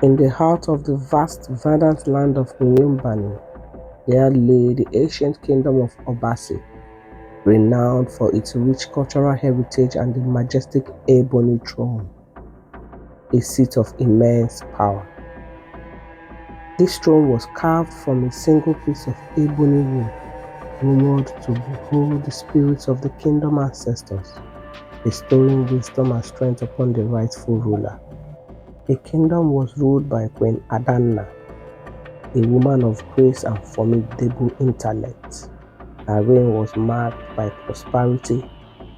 In the heart of the vast verdant land of Nyumbani, there lay the ancient kingdom of Obasi, renowned for its rich cultural heritage and the majestic ebony throne, a seat of immense power. This throne was carved from a single piece of ebony wood, rumored to behold the spirits of the kingdom ancestors, bestowing wisdom and strength upon the rightful ruler. The kingdom was ruled by Queen Adanna, a woman of grace and formidable intellect. Her reign was marked by prosperity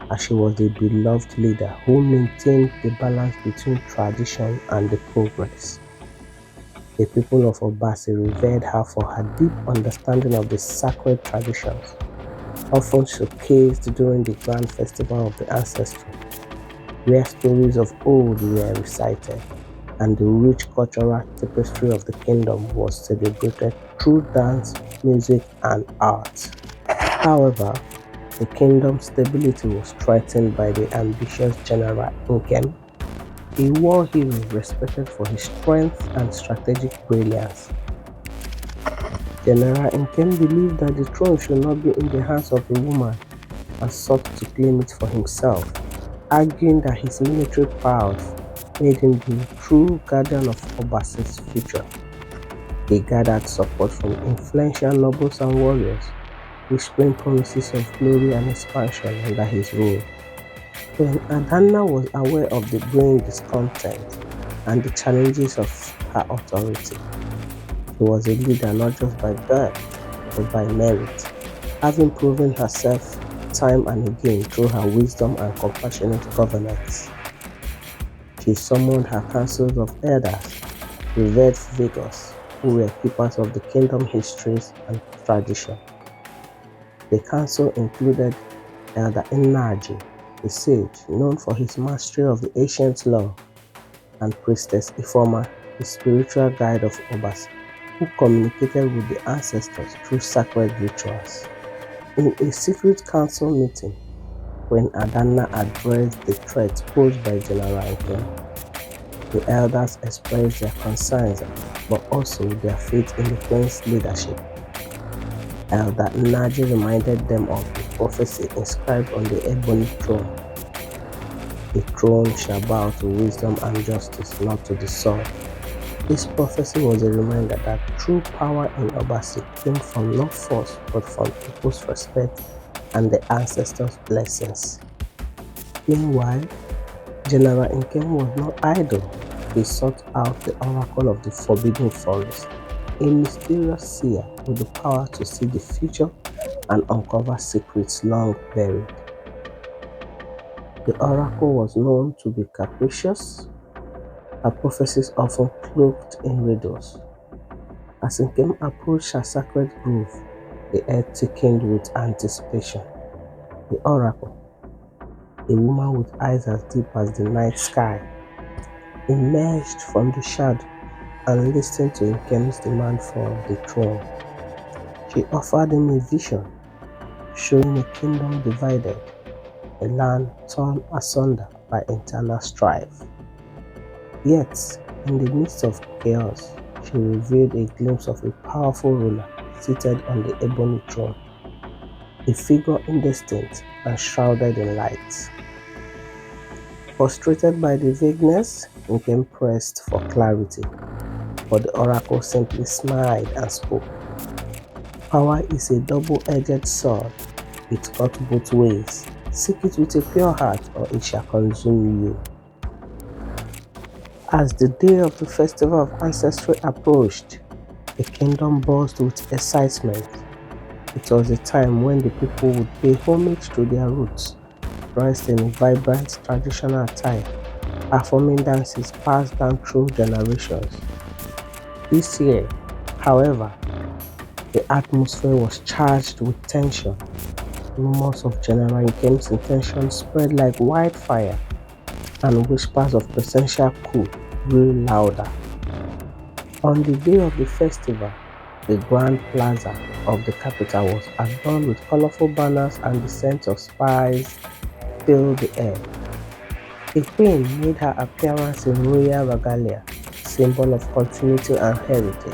as she was a beloved leader who maintained the balance between tradition and the progress. The people of Obasi revered her for her deep understanding of the sacred traditions, often showcased during the grand festival of the ancestry, where stories of old were recited, and the rich cultural tapestry of the kingdom was celebrated through dance, music, and art. However, the kingdom's stability was threatened by the ambitious General Nkem, a war hero respected for his strength and strategic brilliance. General Nkem believed that the throne should not be in the hands of a woman and sought to claim it for himself, arguing that his military prowess made him the true guardian of Obasi's future. He gathered support from influential nobles and warriors, whispering promises of glory and expansion under his rule. When Adanna was aware of the growing discontent and the challenges of her authority, she was a leader not just by birth, but by merit, having proven herself time and again through her wisdom and compassionate governance. She summoned her councils of elders, revered figures who were keepers of the kingdom histories and tradition. The council included Elder Nnaji, a sage known for his mastery of the ancient law, and Priestess Ifoma, the spiritual guide of Obasi, who communicated with the ancestors through sacred rituals. In a secret council meeting, when Adanna addressed the threat posed by General Nkem, the elders expressed their concerns but also their faith in the queen's leadership. Elder Nnaji reminded them of the prophecy inscribed on the ebony throne. The throne shall bow to wisdom and justice, not to the sword. This prophecy was a reminder that true power in Obasi came from not force but from people's respect and the ancestors' blessings. Meanwhile, General Nkem was not idle. He sought out the oracle of the Forbidden Forest, a mysterious seer with the power to see the future and uncover secrets long buried. The oracle was known to be capricious, her prophecies often cloaked in riddles. As Nkem approached her sacred grove, the air thickened with anticipation. The oracle, a woman with eyes as deep as the night sky, emerged from the shadow and listened to Nkem's demand for the throne. She offered him a vision, showing a kingdom divided, a land torn asunder by internal strife. Yet, in the midst of chaos, she revealed a glimpse of a powerful ruler seated on the ebony throne, a figure indistinct and shrouded in light. Frustrated by the vagueness, Nkem pressed for clarity, but the oracle simply smiled and spoke. Power is a double-edged sword. It cuts both ways. Seek it with a pure heart, or it shall consume you. As the day of the festival of ancestry approached, the kingdom buzzed with excitement. It was a time when the people would pay homage to their roots, dressed in vibrant traditional attire, performing dances passed down through generations. This year, however, the atmosphere was charged with tension. Rumors of General Nkem's intentions spread like wildfire, and whispers of presidential coup grew louder. On the day of the festival, the grand plaza of the capital was adorned with colorful banners and the scent of spice filled the air. A queen made her appearance in royal regalia, symbol of continuity and heritage.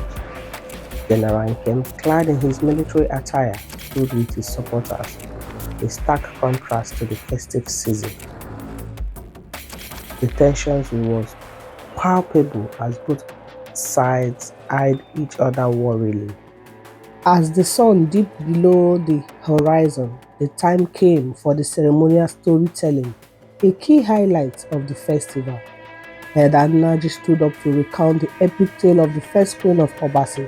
General Nkem, clad in his military attire, stood with his supporters, a stark contrast to the festive season. The tensions was palpable as both sides eyed each other warily. As the sun dipped below the horizon, the time came for the ceremonial storytelling, a key highlight of the festival. Adanna stood up to recount the epic tale of the first queen of Obasi,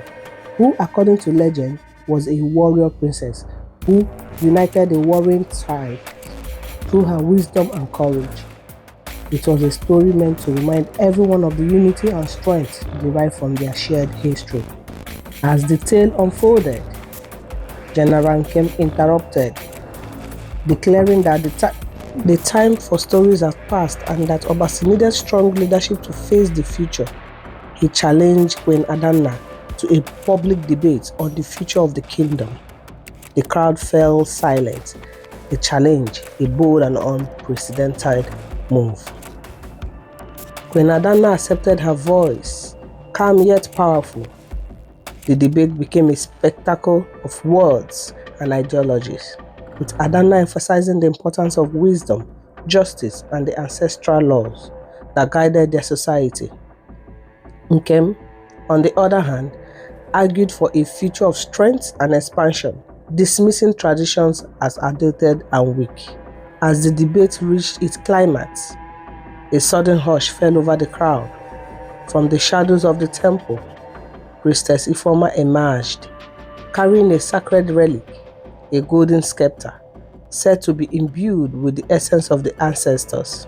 who, according to legend, was a warrior princess who united the warring tribes through her wisdom and courage. It was a story meant to remind everyone of the unity and strength derived from their shared history. As the tale unfolded, General Nkem interrupted, declaring that the time for stories had passed and that Obasi needed strong leadership to face the future. He challenged Queen Adanna to a public debate on the future of the kingdom. The crowd fell silent. The challenge, a bold and unprecedented move. Queen Adanna accepted her voice, calm yet powerful. The debate became a spectacle of words and ideologies, with Adanna emphasizing the importance of wisdom, justice, and the ancestral laws that guided their society. Nkem, on the other hand, argued for a future of strength and expansion, dismissing traditions as outdated and weak. As the debate reached its climax, a sudden hush fell over the crowd. From the shadows of the temple, Priestess Ifeoma emerged, carrying a sacred relic, a golden scepter, said to be imbued with the essence of the ancestors.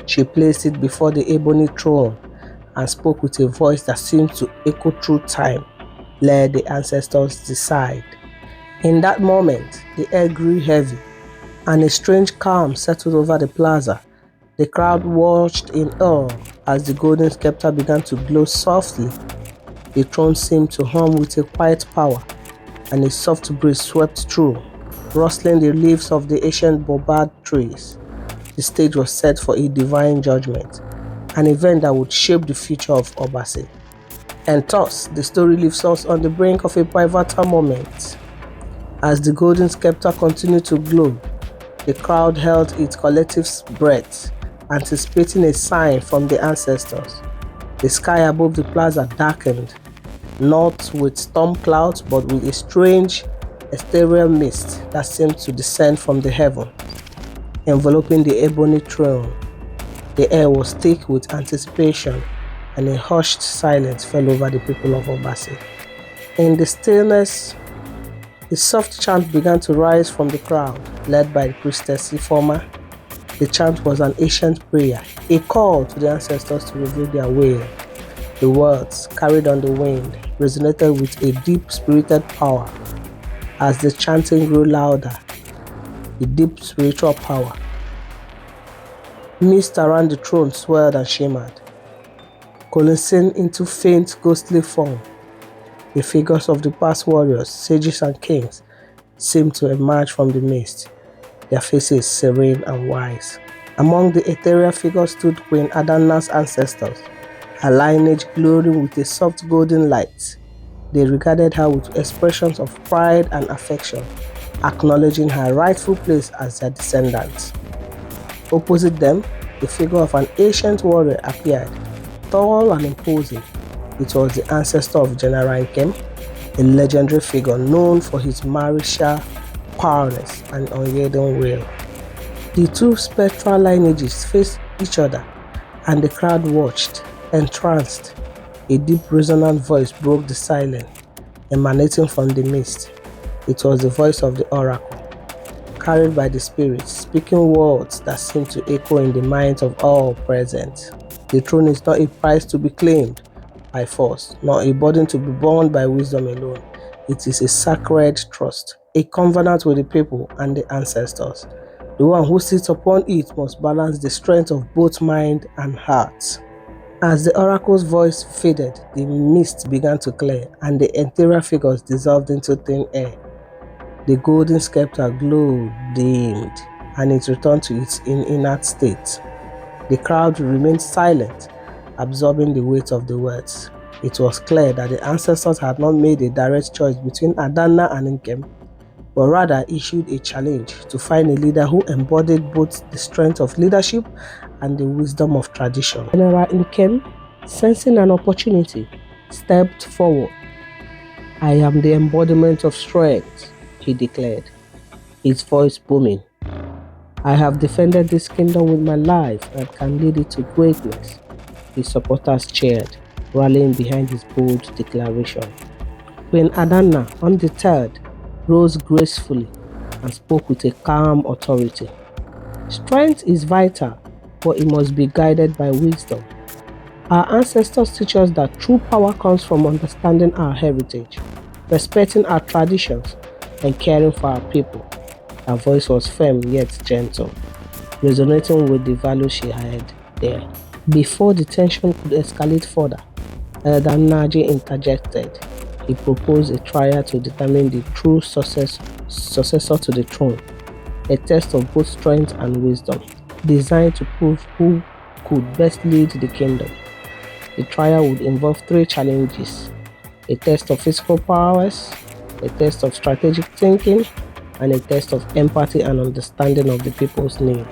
She placed it before the ebony throne and spoke with a voice that seemed to echo through time. Let the ancestors decide. In that moment, the air grew heavy, and a strange calm settled over the plaza. The crowd watched in awe as the golden scepter began to glow softly. The throne seemed to hum with a quiet power, and a soft breeze swept through, rustling the leaves of the ancient baobab trees. The stage was set for a divine judgment, an event that would shape the future of Obasi. And thus, the story leaves us on the brink of a pivotal moment. As the golden scepter continued to glow, the crowd held its collective breath, anticipating a sign from the ancestors. The sky above the plaza darkened, not with storm clouds but with a strange, ethereal mist that seemed to descend from the heavens, enveloping the ebony throne. The air was thick with anticipation, and a hushed silence fell over the people of Obasi. In the stillness, a soft chant began to rise from the crowd, led by the priestess Ifeoma. The chant was an ancient prayer, a call to the ancestors to reveal their will. The words, carried on the wind, resonated with a deep-spirited power. As the chanting grew louder, the deep spiritual power, mist around the throne swirled and shimmered, coalescing into faint, ghostly form. The figures of the past warriors, sages and kings seemed to emerge from the mist, their faces serene and wise. Among the ethereal figures stood Queen Adanna's ancestors, her lineage glowing with a soft golden light. They regarded her with expressions of pride and affection, acknowledging her rightful place as their descendants. Opposite them, the figure of an ancient warrior appeared, tall and imposing. It was the ancestor of General Nkem, a legendary figure known for his martial prowess and unyielding will. The two spectral lineages faced each other, and the crowd watched, entranced. A deep, resonant voice broke the silence, emanating from the mist. It was the voice of the oracle, carried by the spirit, speaking words that seemed to echo in the minds of all present. The throne is not a prize to be claimed by force, nor a burden to be borne by wisdom alone. It is a sacred trust, a covenant with the people and the ancestors. The one who sits upon it must balance the strength of both mind and heart. As the oracle's voice faded, the mist began to clear, and the ethereal figures dissolved into thin air. The golden scepter glowed, dimmed, and it returned to its inert state. The crowd remained silent absorbing the weight of the words. It was clear that the ancestors had not made a direct choice between Adanna and Nkem, but rather issued a challenge to find a leader who embodied both the strength of leadership and the wisdom of tradition. General Nkem, sensing an opportunity, stepped forward. "I am the embodiment of strength," he declared, his voice booming. "I have defended this kingdom with my life and can lead it to greatness." His supporters cheered, rallying behind his bold declaration. Queen Adanna, undeterred, rose gracefully and spoke with a calm authority. "Strength is vital, but it must be guided by wisdom. Our ancestors teach us that true power comes from understanding our heritage, respecting our traditions, and caring for our people." Her voice was firm yet gentle, resonating with the values she had there. Before the tension could escalate further, Elder Naji interjected. He proposed a trial to determine the true successor to the throne, a test of both strength and wisdom, designed to prove who could best lead the kingdom. The trial would involve 3 challenges: a test of physical prowess, a test of strategic thinking, and a test of empathy and understanding of the people's need.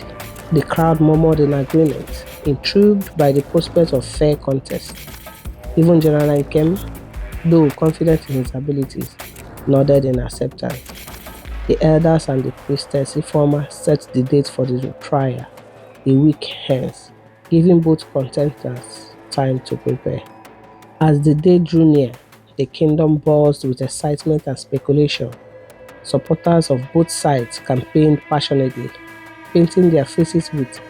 The crowd murmured in agreement, intrigued by the prospect of fair contest. Even General Nkem, though confident in his abilities, nodded in acceptance. The elders and the priestess Ifeoma set the date for the trial, a week hence, giving both contenders time to prepare. As the day drew near, the kingdom buzzed with excitement and speculation. Supporters of both sides campaigned passionately, painting their faces with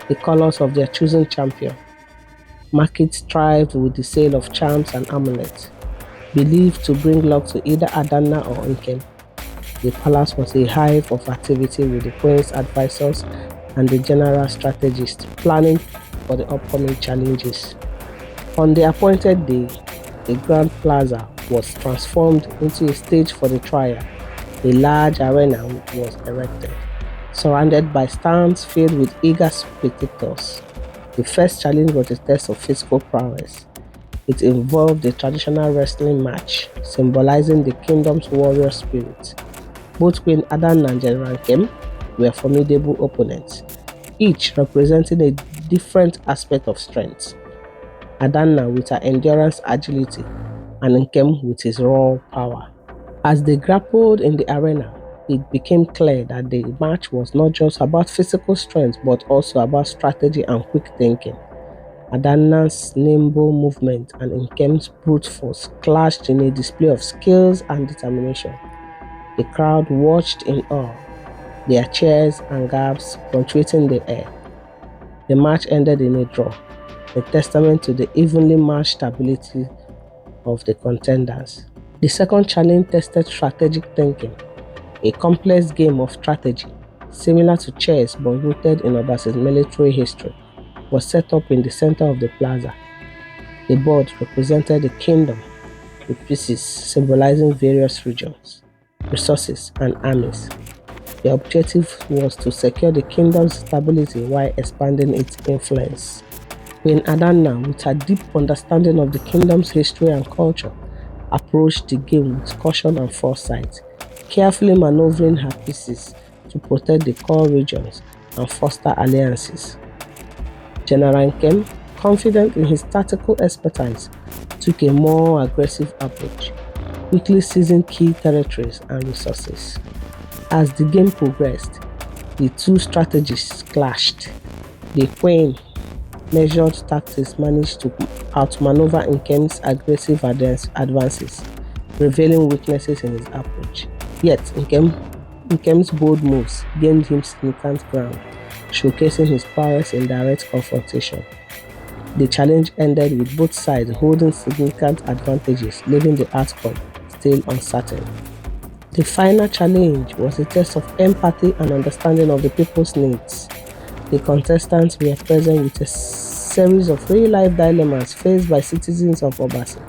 the colors of their chosen champion. Markets thrived with the sale of charms and amulets, believed to bring luck to either Adanna or Nkem. The palace was a hive of activity, with the queen's advisors and the general strategists planning for the upcoming challenges. On the appointed day, the Grand Plaza was transformed into a stage for the trial. A large arena was erected, surrounded by stands filled with eager spectators. The first challenge was a test of physical prowess. It involved a traditional wrestling match, symbolizing the kingdom's warrior spirit. Both Queen Adanna and General Nkem were formidable opponents, each representing a different aspect of strength. Adanna with her endurance, agility, and Nkem with his raw power. As they grappled in the arena, it became clear that the match was not just about physical strength but also about strategy and quick thinking. Adanna's nimble movement and Nkem's brute force clashed in a display of skills and determination. The crowd watched in awe, their cheers and gasps punctuating the air. The match ended in a draw, a testament to the evenly matched ability of the contenders. The second challenge tested strategic thinking, a complex game of strategy, similar to chess but rooted in Obasi's military history, was set up in the center of the plaza. The board represented the kingdom, with pieces symbolizing various regions, resources, and armies. The objective was to secure the kingdom's stability while expanding its influence. Queen Adanna, with her deep understanding of the kingdom's history and culture, approached the game with caution and foresight, carefully maneuvering her pieces to protect the core regions and foster alliances. General Nkem, confident in his tactical expertise, took a more aggressive approach, quickly seizing key territories and resources. As the game progressed, the two strategists clashed. The Queen measured tactics managed to outmaneuver Nkem's aggressive advances, revealing weaknesses in his approach. Yet, Nkem's bold moves gained him significant ground, showcasing his prowess in direct confrontation. The challenge ended with both sides holding significant advantages, leaving the outcome still uncertain. The final challenge was a test of empathy and understanding of the people's needs. The contestants were present with a series of real-life dilemmas faced by citizens of Obasi,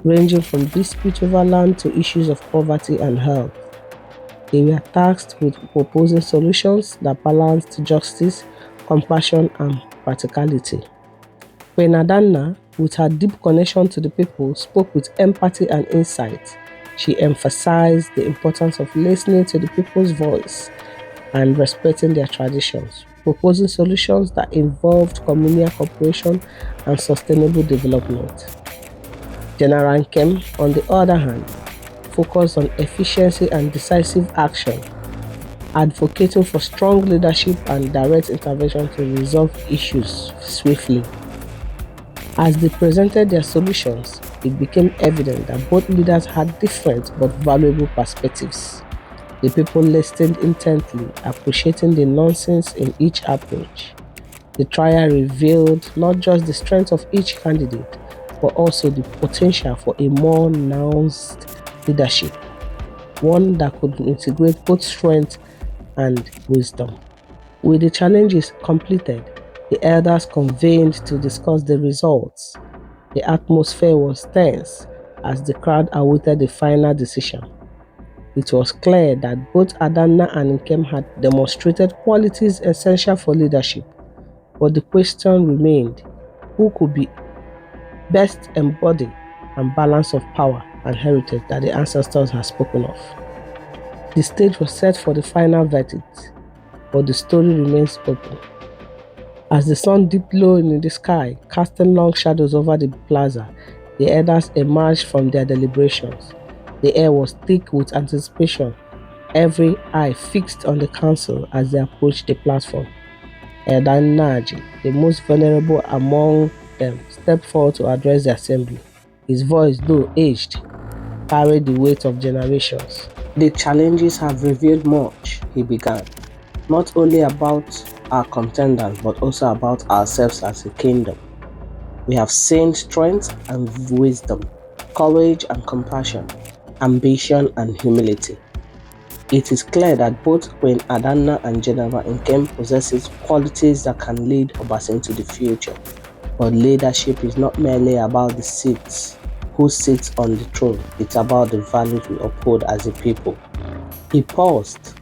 ranging from disputes over land to issues of poverty and health. They were tasked with proposing solutions that balanced justice, compassion, and practicality. When Adanna, with her deep connection to the people, spoke with empathy and insight, she emphasized the importance of listening to the people's voice and respecting their traditions, proposing solutions that involved communal cooperation and sustainable development. General Nkem, on the other hand, focused on efficiency and decisive action, advocating for strong leadership and direct intervention to resolve issues swiftly. As they presented their solutions, it became evident that both leaders had different but valuable perspectives. The people listened intently, appreciating the nuances in each approach. The trial revealed not just the strength of each candidate, but also the potential for a more nuanced leadership, one that could integrate both strength and wisdom. With the challenges completed, the elders convened to discuss the results. The atmosphere was tense as the crowd awaited the final decision. It was clear that both Adanna and Nkem had demonstrated qualities essential for leadership, but the question remained, who could be best embody and balance of power and heritage that the ancestors had spoken of? The stage was set for the final verdict, but the story remains open. As the sun dipped low in the sky, casting long shadows over the plaza, the elders emerged from their deliberations. The air was thick with anticipation, every eye fixed on the council as they approached the platform. Adanna, the most vulnerable among them, stepped forward to address the assembly. His voice, though aged, carried the weight of generations. The challenges have revealed much, he began, not only about our contenders, but also about ourselves as a kingdom. We have seen strength and wisdom, courage and compassion, ambition and humility. It is clear that both Queen Adanna and General Nkem possesses qualities that can lead Obasi into the future. But leadership is not merely about the seats, who sits on the throne. It's about the values we uphold as a people. He paused,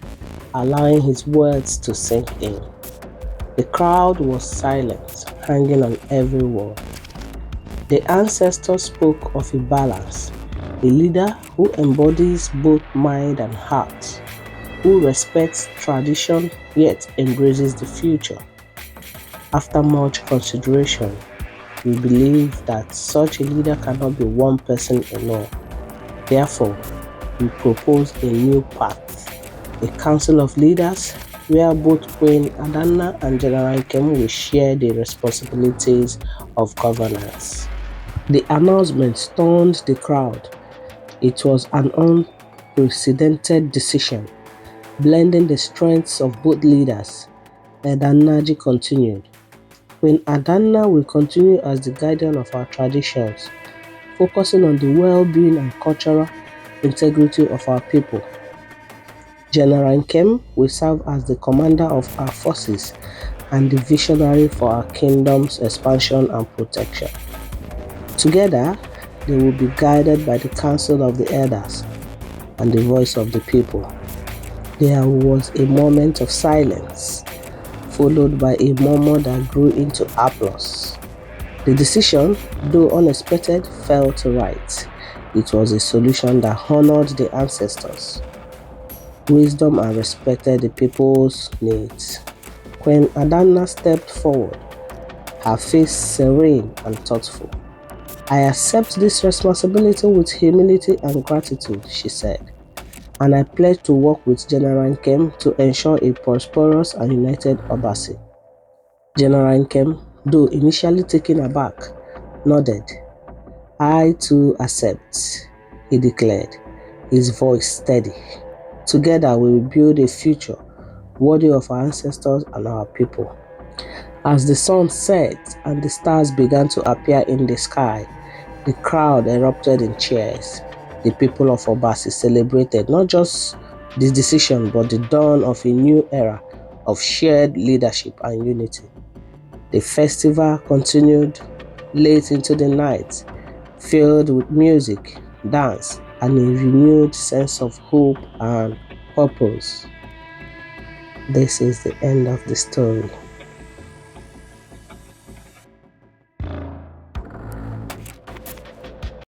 allowing his words to sink in. The crowd was silent, hanging on every word. The ancestors spoke of a balance, a leader who embodies both mind and heart, who respects tradition yet embraces the future. After much consideration, we believe that such a leader cannot be one person alone. Therefore, we propose a new path, a council of leaders where both Queen Adanna and General Nkem will share the responsibilities of governance. The announcement stunned the crowd. It was an unprecedented decision, blending the strengths of both leaders. Adanna continued. Queen Adanna will continue as the guardian of our traditions, focusing on the well-being and cultural integrity of our people. General Nkem will serve as the commander of our forces and the visionary for our kingdom's expansion and protection. Together, they will be guided by the counsel of the elders and the voice of the people. There was a moment of silence, followed by a murmur that grew into applause. The decision, though unexpected, fell to right. It was a solution that honored the ancestors, wisdom and respected the people's needs. Queen Adanna stepped forward, her face serene and thoughtful. I accept this responsibility with humility and gratitude, she said, and I pledge to work with General Nkem to ensure a prosperous and united Obasi. General Nkem, though initially taken aback, nodded. I too accept, he declared, his voice steady. Together we will build a future worthy of our ancestors and our people. As the sun set and the stars began to appear in the sky, the crowd erupted in cheers. The people of Obasi celebrated not just this decision but the dawn of a new era of shared leadership and unity. The festival continued late into the night, filled with music, dance, and a renewed sense of hope and purpose. This is the end of the story.